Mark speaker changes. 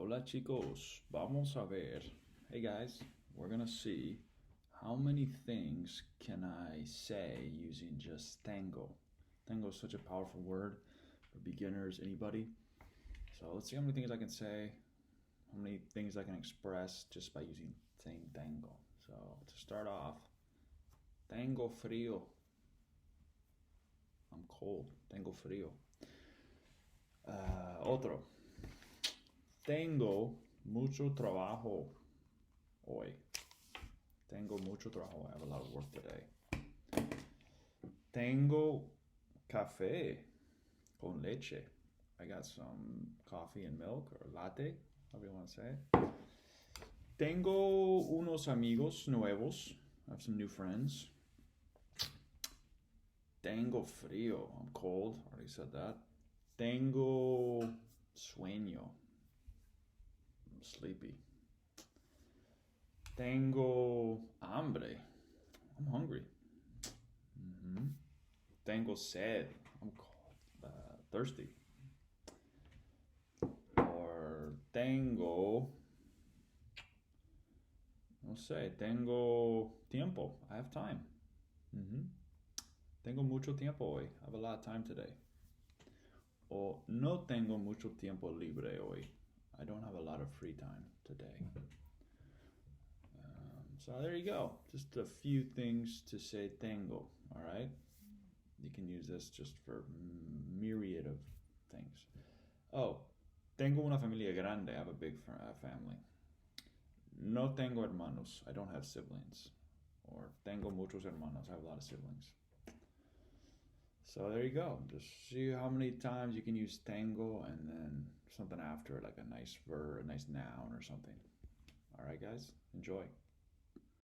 Speaker 1: Hola chicos, vamos a ver. Hey guys, we're gonna see how many things can I say using just tengo. Tengo is such a powerful word for beginners, anybody. So let's see how many things I can say, how many things I can express just by saying tengo. So to start off, tengo frío. I'm cold. Tengo frío. Otro. Tengo mucho trabajo hoy. Tengo mucho trabajo. I have a lot of work today. Tengo café con leche. I got some coffee and milk or latte, however you want to say. Tengo unos amigos nuevos. I have some new friends. Tengo frío. I'm cold. Already said that. Tengo sueño. I'm sleepy. Tengo hambre. I'm hungry. Tengo sed. I'm cold, thirsty. Or no sé, tengo tiempo. I have time. Tengo mucho tiempo hoy. I have a lot of time today. O no tengo mucho tiempo libre hoy. I don't have a lot of free time today. So there you go. Just a few things to say tengo, all right? You can use this just for myriad of things. Oh, tengo una familia grande. I have a big family. No tengo hermanos. I don't have siblings. Or tengo muchos hermanos. I have a lot of siblings. So there you go. Just see how many times you can use tengo and then something after, like a nice verb, a nice noun or something. All right, guys, enjoy.